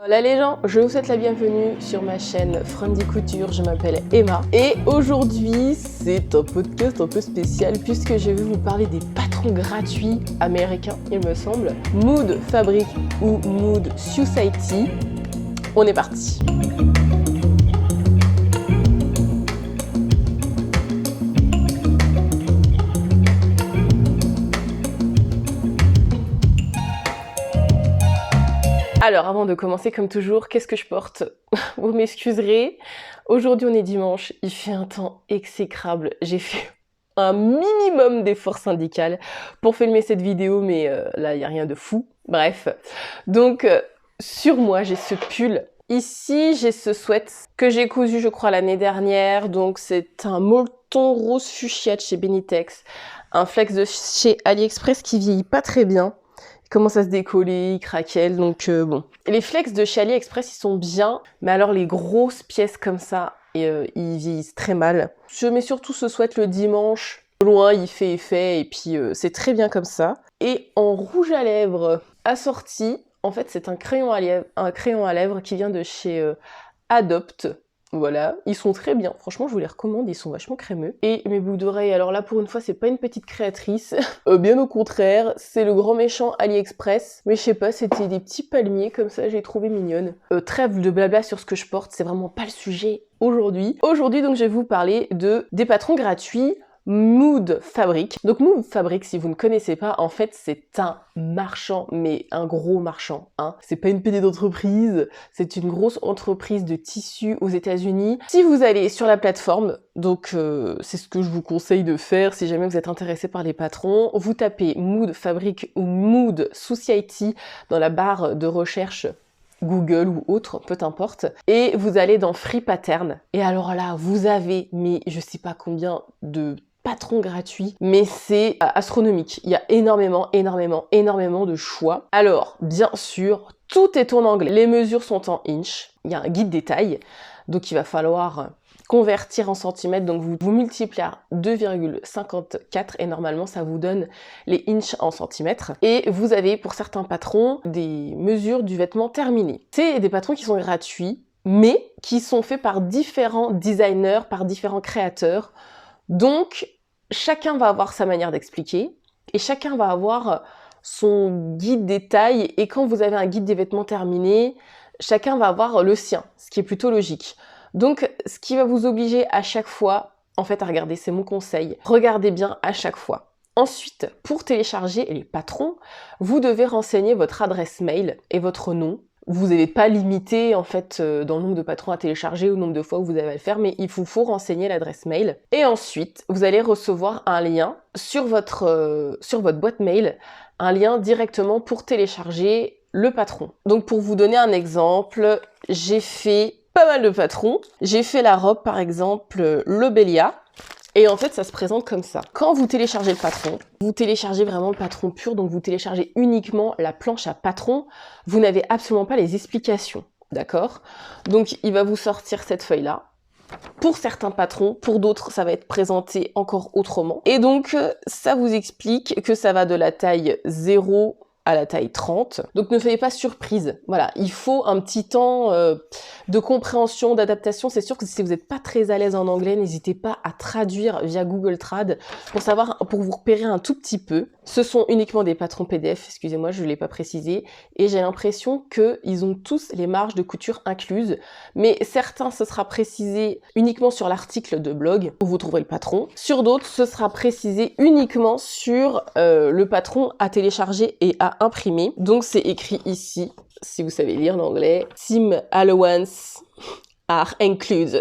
Hola les gens, je vous souhaite la bienvenue sur ma chaîne Friendly Couture, je m'appelle Emma et aujourd'hui c'est un podcast un peu spécial puisque je vais vous parler des patrons gratuits américains il me semble, Mood Fabric ou Mood Society. On est parti. Alors, avant de commencer, comme toujours, qu'est-ce que je porte? Vous m'excuserez. Aujourd'hui, on est dimanche. Il fait un temps exécrable. J'ai fait un minimum d'efforts syndical pour filmer cette vidéo, mais là, il n'y a rien de fou. Bref. Donc, sur moi, j'ai ce pull. Ici, j'ai ce sweat que j'ai cousu, je crois, l'année dernière. Donc, c'est un molleton rose fuchsia de chez Benitex. Un flex de chez AliExpress qui vieillit pas très bien. Il commence à se décoller, il craquelle, donc bon. Les flex de chez AliExpress, ils sont bien, mais alors les grosses pièces comme ça, ils vieillissent très mal. Je mets surtout ce sweat le dimanche. Loin, il fait effet, et puis c'est très bien comme ça. Et en rouge à lèvres assorti, en fait, c'est un crayon à lèvres qui vient de chez Adopt. Voilà, ils sont très bien. Franchement, je vous les recommande, ils sont vachement crémeux. Et mes boucles d'oreilles, alors là, pour une fois, c'est pas une petite créatrice. Bien au contraire, c'est le grand méchant AliExpress. Mais je sais pas, c'était des petits palmiers comme ça, j'ai trouvé mignonne. Trêve de blabla sur ce que je porte, c'est vraiment pas le sujet aujourd'hui. Aujourd'hui, donc, je vais vous parler des patrons gratuits Mood Fabric. Donc Mood Fabric, si vous ne connaissez pas, en fait c'est un marchand, mais un gros marchand. Hein. C'est pas une petite entreprise, c'est une grosse entreprise de tissus aux États-Unis. Si vous allez sur la plateforme, donc c'est ce que je vous conseille de faire si jamais vous êtes intéressé par les patrons, vous tapez Mood Fabric ou Mood Society dans la barre de recherche Google ou autre, peu importe, et vous allez dans Free Pattern. Et alors là, vous avez, mais je sais pas combien de patrons gratuits, mais c'est astronomique. Il y a énormément de choix. Alors, bien sûr, tout est en anglais. Les mesures sont en inch. Il y a un guide des tailles, donc il va falloir convertir en centimètres, donc vous multipliez à 2,54 et normalement ça vous donne les inches en centimètres. Et vous avez pour certains patrons des mesures du vêtement terminées. C'est des patrons qui sont gratuits, mais qui sont faits par différents designers, par différents créateurs. Donc chacun va avoir sa manière d'expliquer et chacun va avoir son guide des tailles. Et quand vous avez un guide des vêtements terminés, chacun va avoir le sien, ce qui est plutôt logique. Donc, ce qui va vous obliger à chaque fois, en fait, à regarder, c'est mon conseil, regardez bien à chaque fois. Ensuite, pour télécharger les patrons, vous devez renseigner votre adresse mail et votre nom. Vous n'avez pas limité, en fait, dans le nombre de patrons à télécharger ou le nombre de fois où vous avez à le faire, mais il vous faut renseigner l'adresse mail. Et ensuite, vous allez recevoir un lien sur votre boîte mail, un lien directement pour télécharger le patron. Donc, pour vous donner un exemple, j'ai fait pas mal de patrons. J'ai fait la robe, par exemple, Lobelia. Et en fait, ça se présente comme ça. Quand vous téléchargez le patron, vous téléchargez vraiment le patron pur, donc vous téléchargez uniquement la planche à patron. Vous n'avez absolument pas les explications, d'accord? Donc, il va vous sortir cette feuille-là. Pour certains patrons, pour d'autres, ça va être présenté encore autrement. Et donc, ça vous explique que ça va de la taille 0 à la taille 30. Donc ne soyez pas surprise. Voilà, il faut un petit temps de compréhension, d'adaptation. C'est sûr que si vous n'êtes pas très à l'aise en anglais, n'hésitez pas à traduire via Google Trad pour vous repérer un tout petit peu. Ce sont uniquement des patrons PDF, excusez-moi, je ne l'ai pas précisé. Et j'ai l'impression qu'ils ont tous les marges de couture incluses. Mais certains, ce sera précisé uniquement sur l'article de blog où vous trouverez le patron. Sur d'autres, ce sera précisé uniquement sur le patron à télécharger et à imprimer. Donc c'est écrit ici, si vous savez lire l'anglais, Team Allowance are included.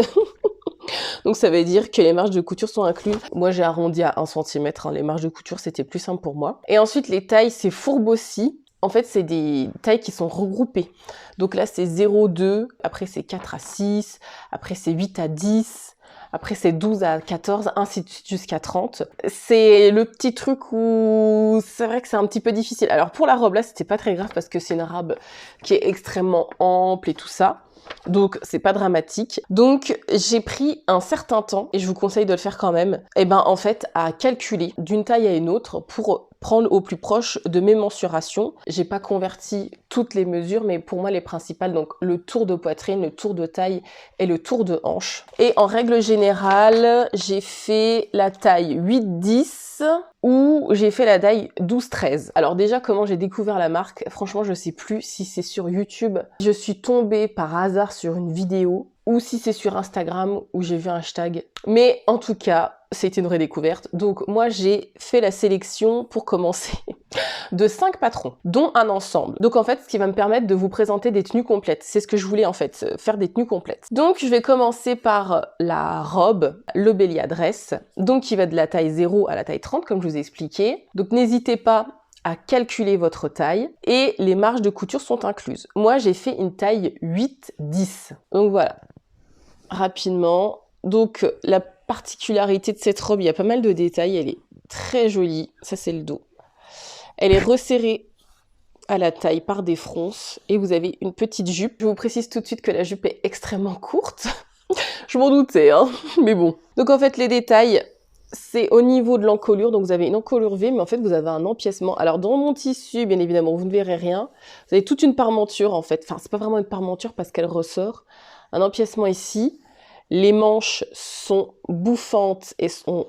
Donc ça veut dire que les marges de couture sont incluses. Moi j'ai arrondi à 1 cm, hein. Les marges de couture c'était plus simple pour moi. Et ensuite les tailles c'est fourbe aussi. En fait c'est des tailles qui sont regroupées. Donc là c'est 0,2, après c'est 4 à 6, après c'est 8 à 10. Après, c'est 12 à 14, ainsi de suite jusqu'à 30. C'est le petit truc où c'est vrai que c'est un petit peu difficile. Alors, pour la robe, là, c'était pas très grave parce que c'est une robe qui est extrêmement ample et tout ça. Donc, c'est pas dramatique. Donc, j'ai pris un certain temps, et je vous conseille de le faire quand même, en fait, à calculer d'une taille à une autre pour prendre au plus proche de mes mensurations. J'ai pas converti toutes les mesures, mais pour moi les principales, donc le tour de poitrine, le tour de taille et le tour de hanche. Et en règle générale, j'ai fait la taille 8-10 ou j'ai fait la taille 12-13. Alors déjà, comment j'ai découvert la marque? Franchement, je sais plus si c'est sur YouTube. Je suis tombée par hasard sur une vidéo ou si c'est sur Instagram où j'ai vu un hashtag. Mais en tout cas, c'était une vraie découverte. Donc moi, j'ai fait la sélection pour commencer de 5 patrons, dont un ensemble. Donc en fait, ce qui va me permettre de vous présenter des tenues complètes. C'est ce que je voulais en fait, faire des tenues complètes. Donc je vais commencer par la robe, Lobelia Dress, donc qui va de la taille 0 à la taille 30, comme je vous ai expliqué. Donc n'hésitez pas à calculer votre taille et les marges de couture sont incluses. Moi, j'ai fait une taille 8-10. Donc voilà, rapidement. Donc la particularité de cette robe, il y a pas mal de détails, elle est très jolie. Ça, c'est le dos. Elle est resserrée à la taille par des fronces et vous avez une petite jupe. Je vous précise tout de suite que la jupe est extrêmement courte. Je m'en doutais, hein, mais bon. Donc en fait, les détails, c'est au niveau de l'encolure. Donc vous avez une encolure V, mais en fait, vous avez un empiècement. Alors dans mon tissu, bien évidemment, vous ne verrez rien. Vous avez toute une parmenture, en fait. Enfin, c'est pas vraiment une parmenture parce qu'elle ressort. Un empiècement ici. Les manches sont bouffantes et sont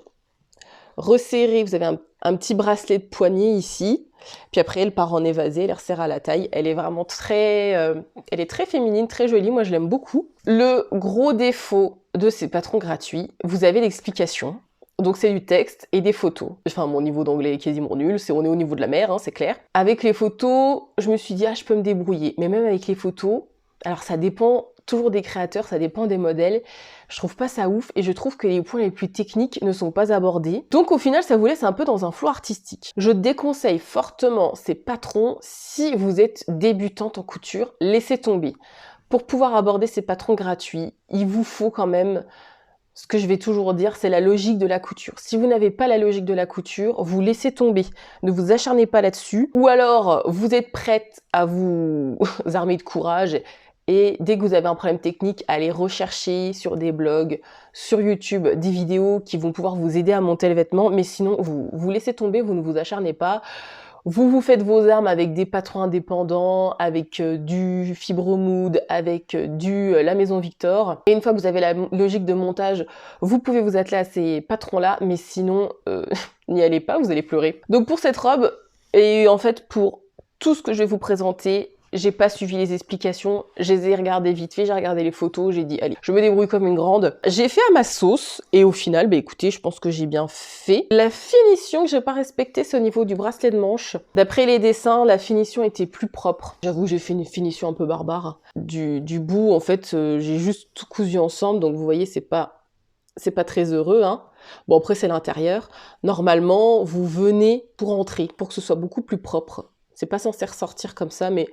resserrées. Vous avez un petit bracelet de poignet ici. Puis après, elle part en évasé, elle resserre à la taille. Elle est vraiment elle est très féminine, très jolie. Moi, je l'aime beaucoup. Le gros défaut de ces patrons gratuits, vous avez l'explication. Donc c'est du texte et des photos. Enfin, mon niveau d'anglais est quasiment nul, on est au niveau de la mer, hein, c'est clair. Avec les photos, je me suis dit, je peux me débrouiller. Mais même avec les photos, alors ça dépend toujours des créateurs, ça dépend des modèles. Je trouve pas ça ouf et je trouve que les points les plus techniques ne sont pas abordés. Donc au final, ça vous laisse un peu dans un flou artistique. Je déconseille fortement ces patrons si vous êtes débutante en couture, laissez tomber. Pour pouvoir aborder ces patrons gratuits, il vous faut quand même, ce que je vais toujours dire, c'est la logique de la couture. Si vous n'avez pas la logique de la couture, vous laissez tomber. Ne vous acharnez pas là-dessus. Ou alors, vous êtes prête à vous armer de courage et dès que vous avez un problème technique, allez rechercher sur des blogs, sur YouTube, des vidéos qui vont pouvoir vous aider à monter le vêtement. Mais sinon, vous laissez tomber, vous ne vous acharnez pas. Vous vous faites vos armes avec des patrons indépendants, avec du Fibromood, avec la Maison Victor. Et une fois que vous avez la logique de montage, vous pouvez vous atteler à ces patrons-là, mais sinon, n'y allez pas, vous allez pleurer. Donc pour cette robe, et en fait pour tout ce que je vais vous présenter, j'ai pas suivi les explications, je les ai regardées vite fait, j'ai regardé les photos, j'ai dit allez, je me débrouille comme une grande. J'ai fait à ma sauce et au final, écoutez, je pense que j'ai bien fait. La finition que j'ai pas respectée, c'est au niveau du bracelet de manche. D'après les dessins, la finition était plus propre. J'avoue, j'ai fait une finition un peu barbare. Du bout, en fait, j'ai juste tout cousu ensemble, donc vous voyez, c'est pas très heureux, hein. Bon, après, c'est l'intérieur. Normalement, vous venez pour entrer, pour que ce soit beaucoup plus propre. C'est pas censé ressortir comme ça, mais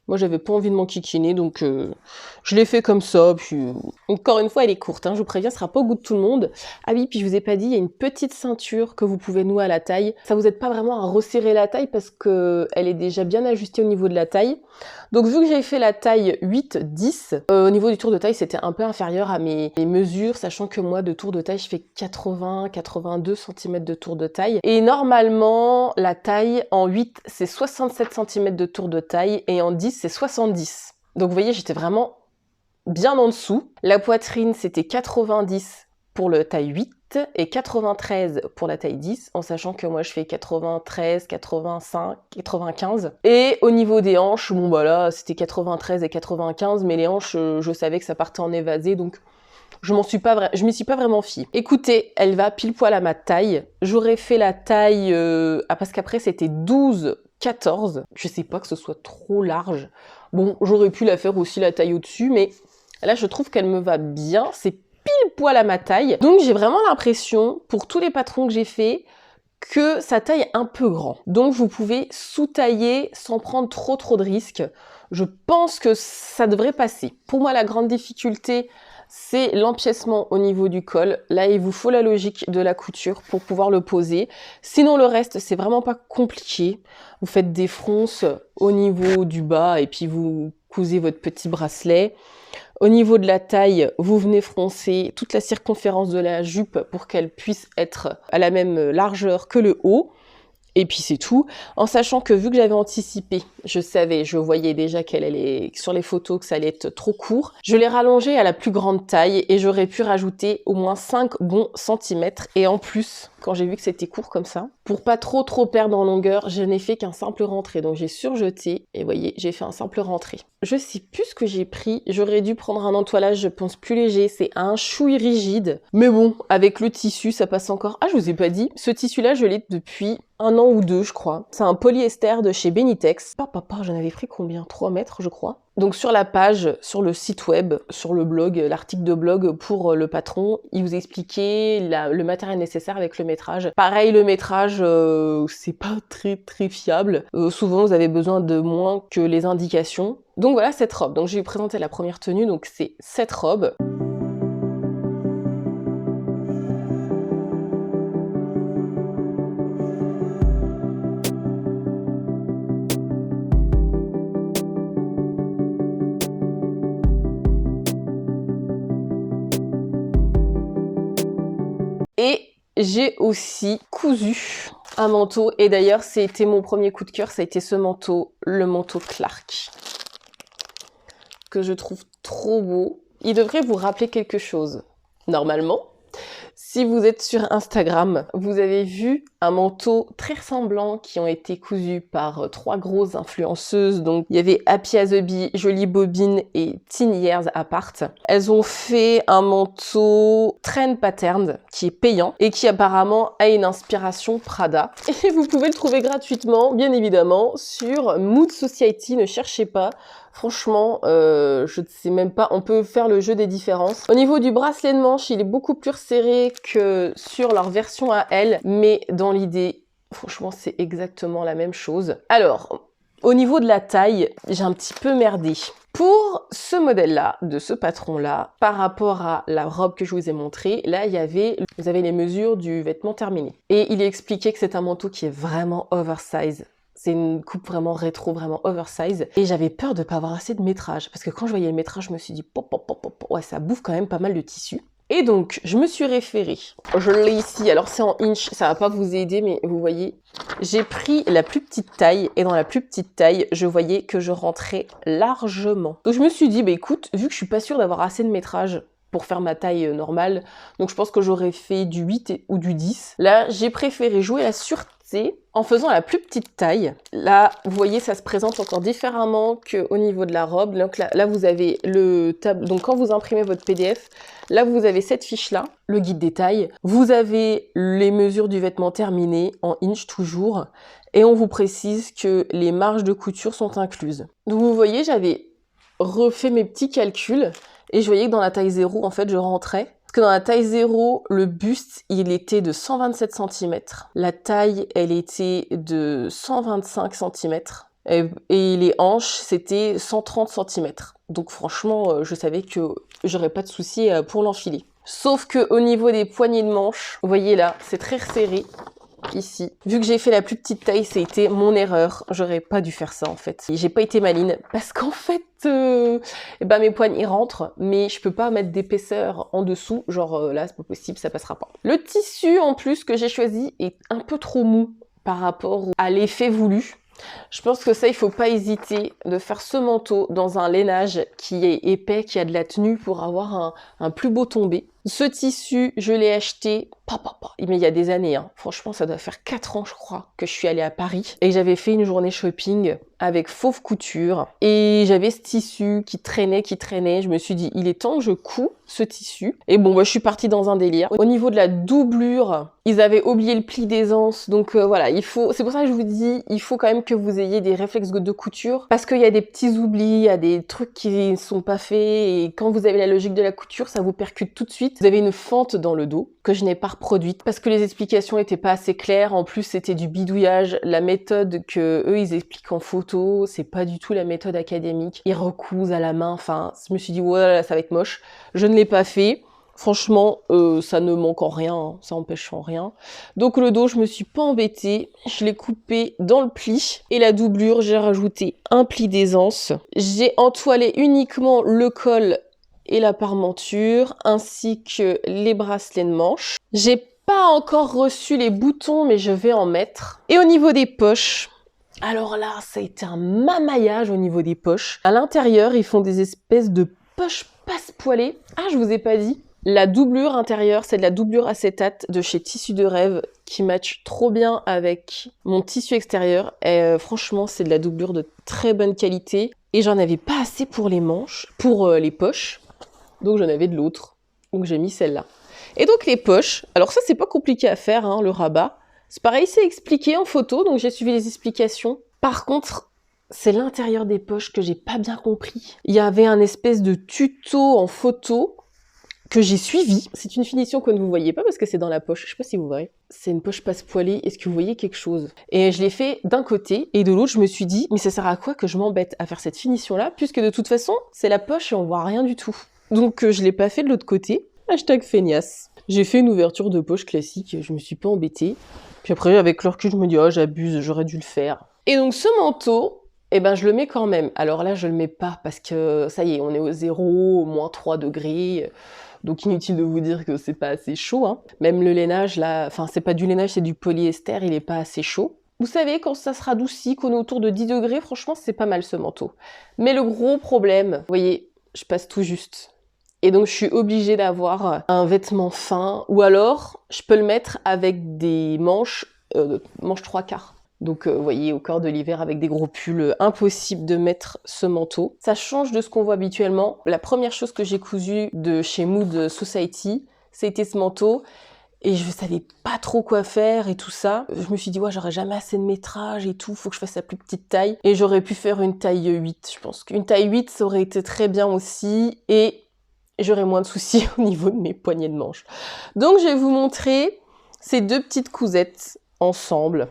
moi, j'avais pas envie de m'enquiquiner, donc je l'ai fait comme ça. Puis encore une fois, elle est courte, hein, je vous préviens, ce sera pas au goût de tout le monde. Ah oui, puis je vous ai pas dit, il y a une petite ceinture que vous pouvez nouer à la taille. Ça vous aide pas vraiment à resserrer la taille parce que elle est déjà bien ajustée au niveau de la taille. Donc vu que j'avais fait la taille 8-10, au niveau du tour de taille, c'était un peu inférieur à mes mesures, sachant que moi, de tour de taille, je fais 80-82 cm de tour de taille. Et normalement, la taille en 8, c'est 67 cm de tour de taille, et en 10, c'est 70. Donc vous voyez, j'étais vraiment bien en dessous. La poitrine, c'était 90 pour le taille 8 et 93 pour la taille 10, en sachant que moi je fais 93, 85, 95. Et au niveau des hanches, bon bah là c'était 93 et 95, mais les hanches, je savais que ça partait en évasé, donc je m'y suis pas vraiment fiée. Écoutez, elle va pile poil à ma taille. J'aurais fait la taille, parce qu'après c'était 12-14. Je sais pas que ce soit trop large. Bon, j'aurais pu la faire aussi la taille au-dessus, mais là je trouve qu'elle me va bien. C'est pile poil à ma taille. Donc j'ai vraiment l'impression, pour tous les patrons que j'ai fait, que ça taille un peu grand. Donc vous pouvez sous-tailler sans prendre trop de risques. Je pense que ça devrait passer. Pour moi, la grande difficulté, c'est l'empiècement au niveau du col. Là, il vous faut la logique de la couture pour pouvoir le poser. Sinon, le reste, c'est vraiment pas compliqué. Vous faites des fronces au niveau du bas et puis vous cousez votre petit bracelet. Au niveau de la taille, vous venez froncer toute la circonférence de la jupe pour qu'elle puisse être à la même largeur que le haut. Et puis c'est tout, en sachant que vu que j'avais anticipé, je voyais déjà qu'elle allait, sur les photos, que ça allait être trop court, je l'ai rallongé à la plus grande taille et j'aurais pu rajouter au moins 5 bons centimètres. Et en plus, quand j'ai vu que c'était court comme ça, pour pas trop perdre en longueur, je n'ai fait qu'un simple rentré. Donc j'ai surjeté et vous voyez, j'ai fait un simple rentré. Je sais plus ce que j'ai pris, j'aurais dû prendre un entoilage, je pense plus léger, c'est un chouille rigide. Mais bon, avec le tissu, ça passe encore. Ah, je vous ai pas dit, ce tissu-là, je l'ai depuis 1 an ou 2, je crois. C'est un polyester de chez Benitex. J'en avais pris combien? 3 mètres, je crois. Donc sur la page, sur le site web, sur le blog, l'article de blog pour le patron, il vous expliquait le matériel nécessaire avec le métrage. Pareil, le métrage, c'est pas très fiable. Souvent, vous avez besoin de moins que les indications. Donc voilà cette robe. Donc je vais vous présenter la première tenue, donc c'est cette robe. Et j'ai aussi cousu un manteau, et d'ailleurs c'était mon premier coup de cœur, ça a été ce manteau, le manteau Clark, que je trouve trop beau. Il devrait vous rappeler quelque chose, normalement. Si vous êtes sur Instagram, vous avez vu un manteau très ressemblant qui ont été cousus par 3 grosses influenceuses. Donc il y avait Happy as a Bee, Jolie Bobine et Teen Years Apart. Elles ont fait un manteau trend pattern qui est payant et qui apparemment a une inspiration Prada. Et vous pouvez le trouver gratuitement, bien évidemment, sur Mood Society, ne cherchez pas. Franchement, je ne sais même pas, on peut faire le jeu des différences. Au niveau du bracelet de manche, il est beaucoup plus resserré que sur leur version à elles, mais dans l'idée, franchement, c'est exactement la même chose. Alors, au niveau de la taille, j'ai un petit peu merdé. Pour ce modèle-là, de ce patron-là, par rapport à la robe que je vous ai montrée, là, vous avez les mesures du vêtement terminé. Et il est expliqué que c'est un manteau qui est vraiment oversize. C'est une coupe vraiment rétro, vraiment oversize. Et j'avais peur de pas avoir assez de métrage. Parce que quand je voyais le métrage, je me suis dit, ouais, ça bouffe quand même pas mal de tissu. Et donc, je me suis référée. Je l'ai ici. Alors, c'est en inch. Ça va pas vous aider, mais vous voyez, j'ai pris la plus petite taille. Et dans la plus petite taille, je voyais que je rentrais largement. Donc, je me suis dit, bah écoute, vu que je suis pas sûre d'avoir assez de métrage pour faire ma taille normale, donc je pense que j'aurais fait du 8 ou du 10. Là, j'ai préféré jouer la sûreté en faisant la plus petite taille. Là, vous voyez, ça se présente encore différemment qu'au niveau de la robe. Donc là vous avez le tableau. Donc quand vous imprimez votre PDF, là, vous avez cette fiche-là, le guide des tailles. Vous avez les mesures du vêtement terminé en inch toujours. Et on vous précise que les marges de couture sont incluses. Donc vous voyez, j'avais refait mes petits calculs et je voyais que dans la taille 0, en fait, je rentrais. Parce que dans la taille 0, le buste, il était de 127 cm. La taille, elle était de 125 cm. Et les hanches, c'était 130 cm. Donc franchement, je savais que j'aurais pas de souci pour l'enfiler. Sauf que au niveau des poignées de manche, vous voyez là, c'est très resserré. Ici. Vu que j'ai fait la plus petite taille, c'était mon erreur. J'aurais pas dû faire ça en fait. J'ai pas été maline parce qu'en fait, mes poignes y rentrent, mais je peux pas mettre d'épaisseur en dessous. Genre là, c'est pas possible, ça passera pas. Le tissu en plus que j'ai choisi est un peu trop mou par rapport à l'effet voulu. Je pense que ça, il faut pas hésiter de faire ce manteau dans un lainage qui est épais, qui a de la tenue pour avoir un plus beau tombé. Ce tissu, je l'ai acheté, mais il y a des années, hein. Franchement, ça doit faire 4 ans, je crois, que je suis allée à Paris. Et j'avais fait une journée shopping avec Fauve Couture. Et j'avais ce tissu qui traînait. Je me suis dit, il est temps que je couds ce tissu. Et bon, je suis partie dans un délire. Au niveau de la doublure, ils avaient oublié le pli d'aisance. Donc voilà, c'est pour ça que je vous dis, il faut quand même que vous ayez des réflexes de couture. Parce qu'il y a des petits oublis, il y a des trucs qui ne sont pas faits. Et quand vous avez la logique de la couture, ça vous percute tout de suite. Vous avez une fente dans le dos que je n'ai pas reproduite parce que les explications n'étaient pas assez claires. En plus, c'était du bidouillage. La méthode que eux ils expliquent en photo, c'est pas du tout la méthode académique. Ils recousent à la main. Enfin, je me suis dit, ouais, ça va être moche. Je ne l'ai pas fait. Franchement, ça ne manque en rien, hein, ça empêche en rien. Donc le dos, je me suis pas embêtée. Je l'ai coupé dans le pli. Et la doublure, j'ai rajouté un pli d'aisance. J'ai entoilé uniquement le col et la parmenture, ainsi que les bracelets de manche. J'ai pas encore reçu les boutons, mais je vais en mettre. Et au niveau des poches, alors là, ça a été un mamaillage au niveau des poches. À l'intérieur, ils font des espèces de poches passepoilées. Ah, je vous ai pas dit. La doublure intérieure, c'est de la doublure acétate de chez Tissu de Rêve qui match trop bien avec mon tissu extérieur. Et franchement, c'est de la doublure de très bonne qualité. Et j'en avais pas assez pour les manches, pour les poches. Donc j'en avais de l'autre. Donc j'ai mis celle-là. Et donc les poches, alors ça c'est pas compliqué à faire, hein, le rabat. C'est pareil, c'est expliqué en photo, donc j'ai suivi les explications. Par contre, c'est l'intérieur des poches que j'ai pas bien compris. Il y avait un espèce de tuto en photo que j'ai suivi. C'est une finition que vous ne voyez pas parce que c'est dans la poche. Je sais pas si vous voyez. C'est une poche passepoilée. Est-ce que vous voyez quelque chose? Et je l'ai fait d'un côté et de l'autre, je me suis dit, mais ça sert à quoi que je m'embête à faire cette finition-là puisque de toute façon, c'est la poche et on voit rien du tout. Donc je l'ai pas fait de l'autre côté. Hashtag feignasse. J'ai fait une ouverture de poche classique, je me suis pas embêtée. Puis après, avec le recul, je me dis, oh, j'abuse, j'aurais dû le faire. Et donc, ce manteau, eh ben, je le mets quand même. Alors là, je le mets pas parce que, ça y est, on est au 0, au moins 3 degrés. Donc, inutile de vous dire que c'est pas assez chaud, hein. Même le lainage, là, enfin, c'est pas du lainage, c'est du polyester, il est pas assez chaud. Vous savez, quand ça se radoucit, qu'on est autour de 10 degrés, franchement, c'est pas mal ce manteau. Mais le gros problème, vous voyez, je passe tout juste. Et donc, je suis obligée d'avoir un vêtement fin, ou alors, je peux le mettre avec des manches 3/4. Donc, vous voyez, au corps de l'hiver, avec des gros pulls, impossible de mettre ce manteau. Ça change de ce qu'on voit habituellement. La première chose que j'ai cousue de chez Mood Society, c'était ce manteau. Et je savais pas trop quoi faire et tout ça. Je me suis dit, ouais, j'aurais jamais assez de métrage et tout, faut que je fasse la plus petite taille. Et j'aurais pu faire une taille 8, je pense qu'une taille 8, ça aurait été très bien aussi. Et j'aurais moins de soucis au niveau de mes poignées de manche. Donc je vais vous montrer ces deux petites cousettes ensemble.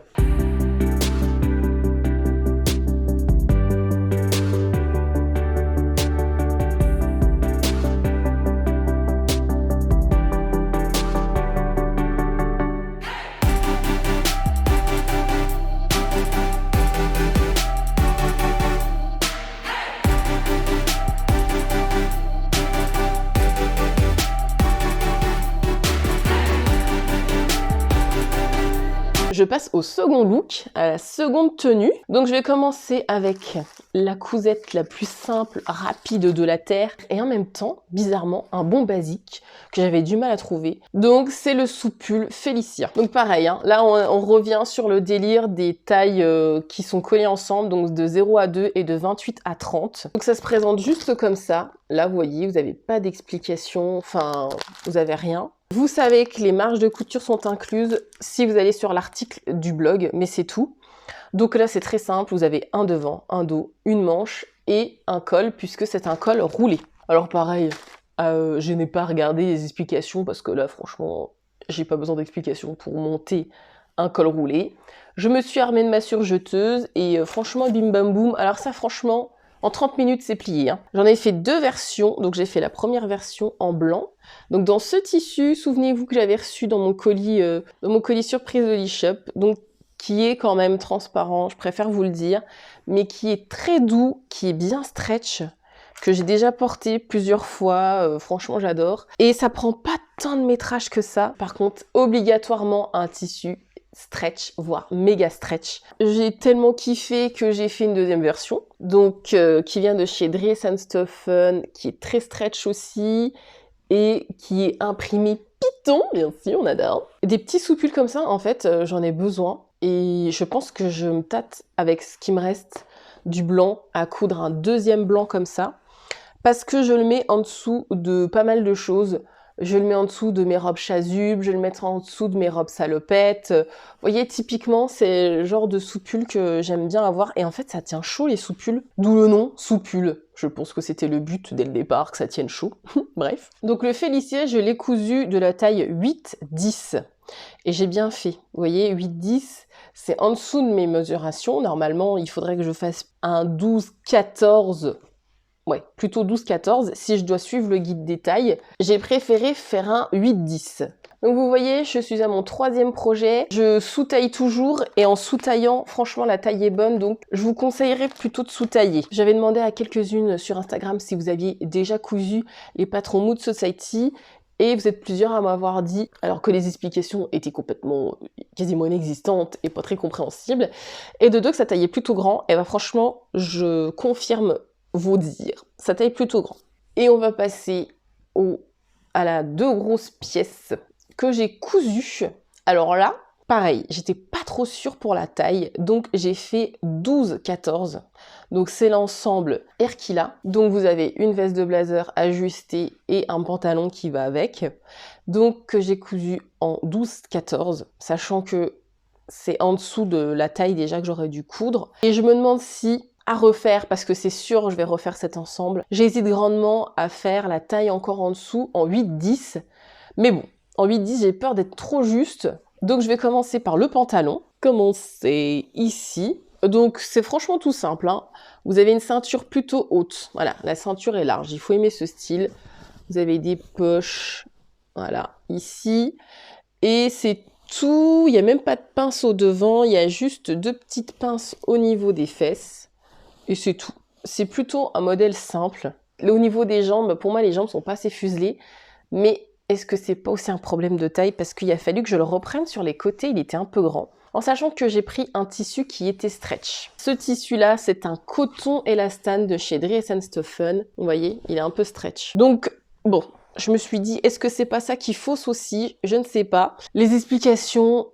Je passe au second look, à la seconde tenue. Donc je vais commencer avec la cousette la plus simple, rapide de la Terre, et en même temps, bizarrement, un bon basique que j'avais du mal à trouver. Donc c'est le sous-pull Félicia. Donc pareil, hein, là on revient sur le délire des tailles qui sont collées ensemble, donc de 0 à 2 et de 28 à 30. Donc ça se présente juste comme ça. Là vous voyez, vous n'avez pas d'explication, enfin vous n'avez rien. Vous savez que les marges de couture sont incluses si vous allez sur l'article du blog, mais c'est tout. Donc là, c'est très simple. Vous avez un devant, un dos, une manche et un col, puisque c'est un col roulé. Alors pareil, je n'ai pas regardé les explications, parce que là, franchement, j'ai pas besoin d'explications pour monter un col roulé. Je me suis armée de ma surjeteuse et franchement, bim bam boum. Alors ça, franchement, en 30 minutes, c'est plié, hein. J'en ai fait deux versions. Donc j'ai fait la première version en blanc. Donc dans ce tissu, souvenez-vous que j'avais reçu dans mon colis surprise de l'e-shop, donc qui est quand même transparent, je préfère vous le dire, mais qui est très doux, qui est bien stretch, que j'ai déjà porté plusieurs fois, franchement j'adore. Et ça prend pas tant de métrage que ça, par contre obligatoirement un tissu stretch, voire méga stretch. J'ai tellement kiffé que j'ai fait une deuxième version, donc qui vient de chez Dries & Stoffen, qui est très stretch aussi, et qui est imprimé Python, bien sûr, on adore. Des petits sous-pulls comme ça, en fait, j'en ai besoin. Et je pense que je me tâte avec ce qui me reste du blanc à coudre un deuxième blanc comme ça. Parce que je le mets en dessous de pas mal de choses. Je le mets en dessous de mes robes chasubles, je le mettrai en dessous de mes robes salopettes. Vous voyez, typiquement, c'est le genre de sous-pull que j'aime bien avoir. Et en fait, ça tient chaud, les sous-pulls. D'où le nom, sous-pull. Je pense que c'était le but dès le départ, que ça tienne chaud. Bref. Donc le Félicia, je l'ai cousu de la taille 8-10. Et j'ai bien fait. Vous voyez, 8-10, c'est en dessous de mes mesurations. Normalement, il faudrait que je fasse un 12-14. Ouais, plutôt 12-14, si je dois suivre le guide des tailles. J'ai préféré faire un 8-10. Donc vous voyez, je suis à mon troisième projet. Je sous-taille toujours, et en sous-taillant, franchement, la taille est bonne, donc je vous conseillerais plutôt de sous-tailler. J'avais demandé à quelques-unes sur Instagram si vous aviez déjà cousu les patrons Mood Society, Et vous êtes plusieurs à m'avoir dit, alors que les explications étaient complètement, quasiment inexistantes et pas très compréhensibles, et de deux que ça taillait plutôt grand, et bah franchement, je confirme vos dires. Ça taille plutôt grand. Et on va passer à la 2 grosses pièces que j'ai cousues. Alors là, pareil, j'étais pas trop sûre pour la taille, donc j'ai fait 12-14. Donc c'est l'ensemble Erkila. Donc vous avez une veste de blazer ajustée et un pantalon qui va avec. Donc que j'ai cousu en 12-14, sachant que c'est en dessous de la taille déjà que j'aurais dû coudre. Et je me demande si à refaire, parce que c'est sûr je vais refaire cet ensemble, j'hésite grandement à faire la taille encore en dessous en 8-10. Mais bon, en 8-10 j'ai peur d'être trop juste. Donc je vais commencer par le pantalon. Commencer ici. Donc c'est franchement tout simple, hein. Vous avez une ceinture plutôt haute. Voilà, la ceinture est large. Il faut aimer ce style. Vous avez des poches, voilà, ici. Et c'est tout. Il n'y a même pas de pince au devant. Il y a juste 2 petites pinces au niveau des fesses. Et c'est tout. C'est plutôt un modèle simple. Au niveau des jambes, pour moi les jambes sont pas assez fuselées. Mais est-ce que c'est pas aussi un problème de taille? Parce qu'il a fallu que je le reprenne sur les côtés, il était un peu grand. En sachant que j'ai pris un tissu qui était stretch. Ce tissu-là, c'est un coton élastane de chez Dries & Stephen. Vous voyez, il est un peu stretch. Donc, bon, je me suis dit, est-ce que c'est pas ça qui fausse aussi? Je ne sais pas. Les explications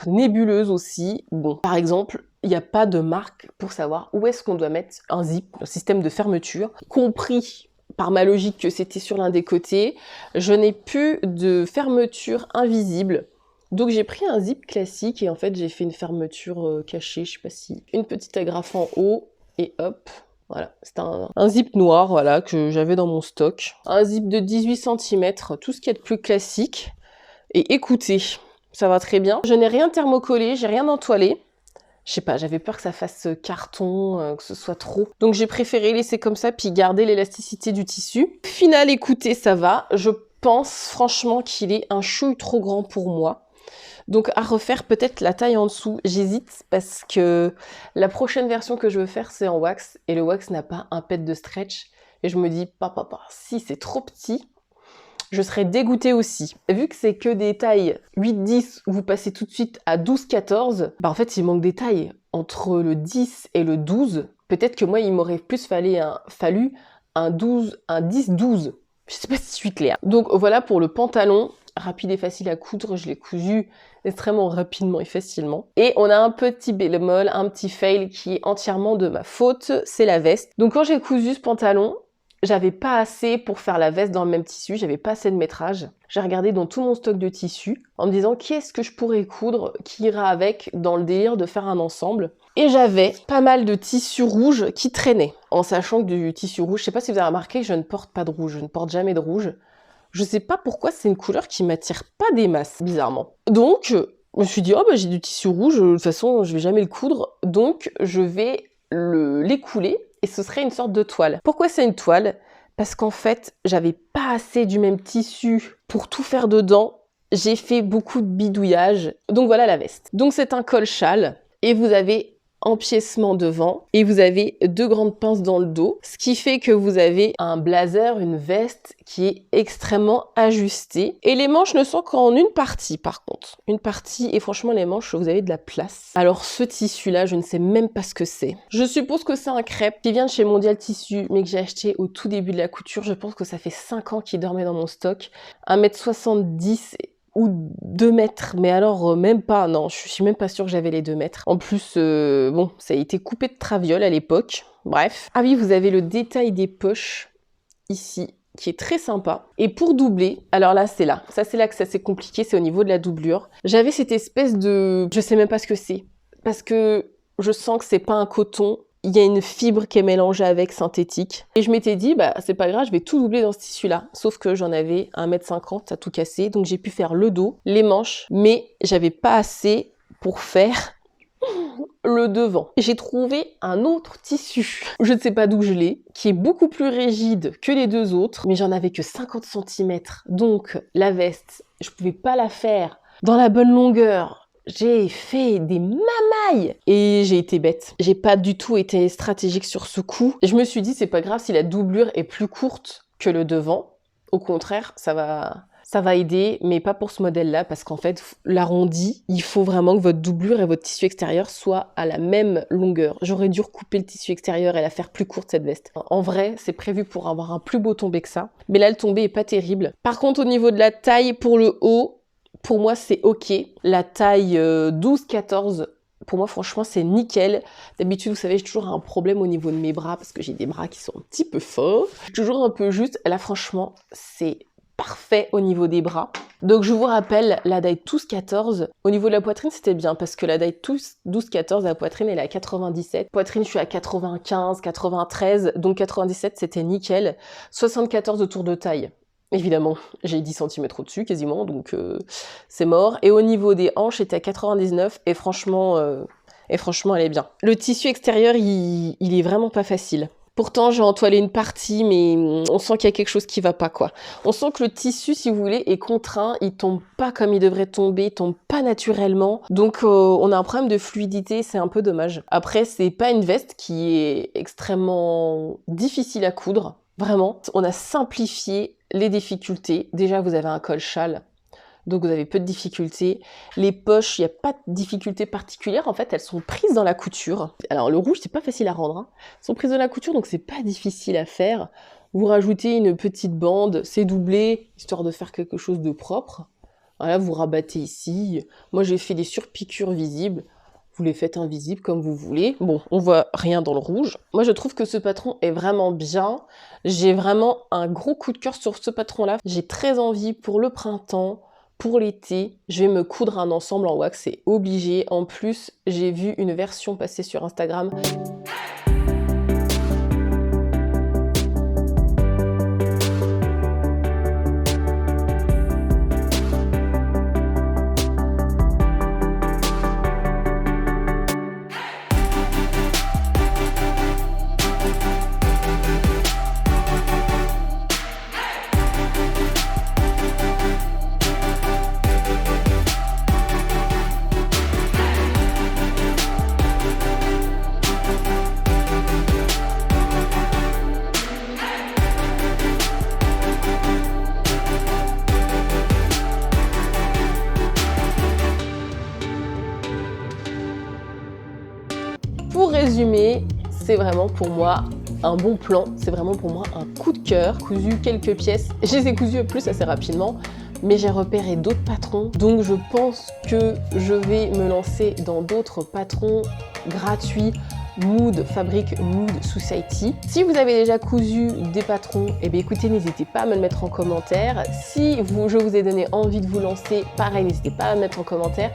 nébuleuses aussi. Bon, par exemple, il n'y a pas de marque pour savoir où est-ce qu'on doit mettre un zip, un système de fermeture, compris par ma logique que c'était sur l'un des côtés. Je n'ai plus de fermeture invisible. Donc j'ai pris un zip classique et en fait j'ai fait une fermeture cachée, je sais pas si... Une petite agrafe en haut et hop, voilà. C'est un zip noir, voilà, que j'avais dans mon stock. Un zip de 18 cm, tout ce qu'il y a de plus classique. Et écoutez, ça va très bien. Je n'ai rien thermocollé, j'ai rien entoilé. Je sais pas, j'avais peur que ça fasse carton, que ce soit trop. Donc j'ai préféré laisser comme ça, puis garder l'élasticité du tissu. Final, écoutez, ça va. Je pense franchement qu'il est un chouille trop grand pour moi. Donc à refaire peut-être la taille en dessous. J'hésite parce que la prochaine version que je veux faire, c'est en wax. Et le wax n'a pas un pet de stretch. Et je me dis, si c'est trop petit, je serais dégoûtée aussi. Vu que c'est que des tailles 8-10 où vous passez tout de suite à 12-14, bah en fait il manque des tailles entre le 10 et le 12. Peut-être que moi il m'aurait plus fallu un 10-12. Je sais pas si je suis claire. Donc voilà pour le pantalon. Rapide et facile à coudre, je l'ai cousu extrêmement rapidement et facilement. Et on a un petit bémol, un petit fail qui est entièrement de ma faute, c'est la veste. Donc quand j'ai cousu ce pantalon, j'avais pas assez pour faire la veste dans le même tissu, j'avais pas assez de métrage. J'ai regardé dans tout mon stock de tissus en me disant qu'est-ce que je pourrais coudre qui ira avec dans le délire de faire un ensemble. Et j'avais pas mal de tissu rouge qui traînait. En sachant que du tissu rouge, je sais pas si vous avez remarqué, je ne porte pas de rouge, je ne porte jamais de rouge. Je sais pas pourquoi, c'est une couleur qui m'attire pas des masses, bizarrement. Donc, je me suis dit, oh bah j'ai du tissu rouge, de toute façon, je vais jamais le coudre, donc je vais l'écouler, et ce serait une sorte de toile. Pourquoi c'est une toile? Parce qu'en fait, j'avais pas assez du même tissu pour tout faire dedans. J'ai fait beaucoup de bidouillage. Donc voilà la veste. Donc c'est un col châle, et vous avez empiècement devant et vous avez 2 grandes pinces dans le dos, ce qui fait que vous avez un blazer, une veste qui est extrêmement ajustée et les manches ne sont qu'en une partie par contre. Une partie et franchement les manches vous avez de la place. Alors ce tissu là je ne sais même pas ce que c'est. Je suppose que c'est un crêpe qui vient de chez Mondial Tissu mais que j'ai acheté au tout début de la couture. Je pense que ça fait 5 ans qu'il dormait dans mon stock. 1m70 ou 2 mètres, mais alors même pas, non, je suis même pas sûre que j'avais les 2 mètres. En plus, bon, ça a été coupé de traviole à l'époque, bref. Ah oui, vous avez le détail des poches, ici, qui est très sympa. Et pour doubler, alors là, c'est là. Ça, c'est là que ça s'est compliqué, c'est au niveau de la doublure. J'avais cette espèce de... Je sais même pas ce que c'est, parce que je sens que c'est pas un coton. Il y a une fibre qui est mélangée avec, synthétique. Et je m'étais dit, bah c'est pas grave, je vais tout doubler dans ce tissu-là. Sauf que j'en avais 1m50 à tout casser, donc j'ai pu faire le dos, les manches, mais j'avais pas assez pour faire le devant. J'ai trouvé un autre tissu, je ne sais pas d'où je l'ai, qui est beaucoup plus rigide que les 2 autres, mais j'en avais que 50 cm. Donc la veste, je pouvais pas la faire dans la bonne longueur. J'ai fait des mamailles et j'ai été bête. J'ai pas du tout été stratégique sur ce coup. Je me suis dit, c'est pas grave si la doublure est plus courte que le devant. Au contraire, ça va ça va aider, mais pas pour ce modèle-là, parce qu'en fait, l'arrondi, il faut vraiment que votre doublure et votre tissu extérieur soient à la même longueur. J'aurais dû recouper le tissu extérieur et la faire plus courte, cette veste. En vrai, c'est prévu pour avoir un plus beau tombé que ça, mais là, le tombé est pas terrible. Par contre, au niveau de la taille, pour le haut, pour moi, c'est ok. La taille 12-14, pour moi, franchement, c'est nickel. D'habitude, vous savez, j'ai toujours un problème au niveau de mes bras, parce que j'ai des bras qui sont un petit peu forts. Toujours un peu juste. Là, franchement, c'est parfait au niveau des bras. Donc je vous rappelle, la taille 12-14, au niveau de la poitrine, c'était bien, parce que la taille 12-14, la poitrine, elle est à 97. Poitrine, je suis à 95, 93, donc 97, c'était nickel. 74 de tour de taille. Évidemment, j'ai 10 cm au-dessus, quasiment, donc c'est mort. Et au niveau des hanches, j'étais à 99, et franchement, elle est bien. Le tissu extérieur, il est vraiment pas facile. Pourtant, j'ai entoilé une partie, mais on sent qu'il y a quelque chose qui va pas, quoi. On sent que le tissu, si vous voulez, est contraint, il tombe pas comme il devrait tomber, il tombe pas naturellement. Donc, on a un problème de fluidité, c'est un peu dommage. Après, c'est pas une veste qui est extrêmement difficile à coudre, vraiment. On a simplifié les difficultés. Déjà, vous avez un col châle, donc vous avez peu de difficultés. Les poches, il n'y a pas de difficultés particulières, en fait, elles sont prises dans la couture. Alors le rouge, c'est pas facile à rendre, hein. Elles sont prises dans la couture, donc c'est pas difficile à faire. Vous rajoutez une petite bande, c'est doublé, histoire de faire quelque chose de propre. Voilà, vous rabattez ici. Moi, j'ai fait des surpiqûres visibles. Vous les faites invisibles comme vous voulez. Bon, on voit rien dans le rouge. Moi, je trouve que ce patron est vraiment bien. J'ai vraiment un gros coup de cœur sur ce patron-là. J'ai très envie pour le printemps. Pour l'été, je vais me coudre un ensemble en wax, c'est obligé. En plus, j'ai vu une version passer sur Instagram. Pour résumer, c'est vraiment pour moi un bon plan, c'est vraiment pour moi un coup de cœur. Cousu quelques pièces, je les ai cousues plus assez rapidement, mais j'ai repéré d'autres patrons, donc je pense que je vais me lancer dans d'autres patrons gratuits. Mood Fabric, Mood Society. Si vous avez déjà cousu des patrons, eh bien écoutez, n'hésitez pas à me le mettre en commentaire. Si je vous ai donné envie de vous lancer, pareil, n'hésitez pas à me mettre en commentaire.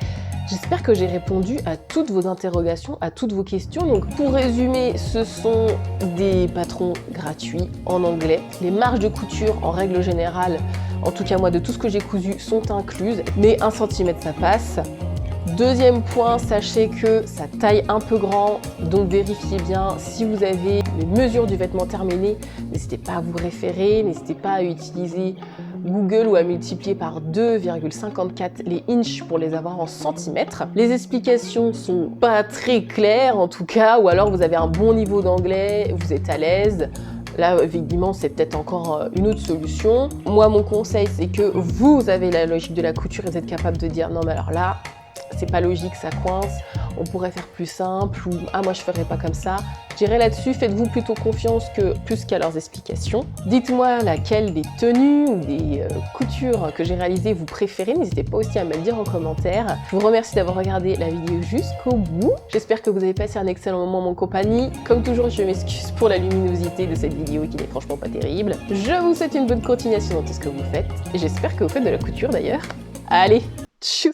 J'espère que j'ai répondu à toutes vos interrogations, à toutes vos questions. Donc pour résumer, ce sont des patrons gratuits en anglais. Les marges de couture, en règle générale, en tout cas moi de tout ce que j'ai cousu, sont incluses, mais 1 cm ça passe. Deuxième point, sachez que ça taille un peu grand, donc vérifiez bien si vous avez les mesures du vêtement terminé. N'hésitez pas à vous référer, n'hésitez pas à utiliser Google ou à multiplier par 2,54 les inches pour les avoir en centimètres. Les explications sont pas très claires en tout cas, ou alors vous avez un bon niveau d'anglais, vous êtes à l'aise. Là, évidemment, c'est peut-être encore une autre solution. Moi, mon conseil, c'est que vous avez la logique de la couture et vous êtes capable de dire non, mais alors là, c'est pas logique, ça coince, on pourrait faire plus simple, ou ah moi je ferais pas comme ça. Je dirais là-dessus, faites-vous plutôt confiance plus qu'à leurs explications. Dites-moi laquelle des tenues ou des coutures que j'ai réalisées vous préférez, n'hésitez pas aussi à me le dire en commentaire. Je vous remercie d'avoir regardé la vidéo jusqu'au bout. J'espère que vous avez passé un excellent moment en mon compagnie. Comme toujours, je m'excuse pour la luminosité de cette vidéo qui n'est franchement pas terrible. Je vous souhaite une bonne continuation dans tout ce que vous faites, et j'espère que vous faites de la couture d'ailleurs. Allez, tchuss!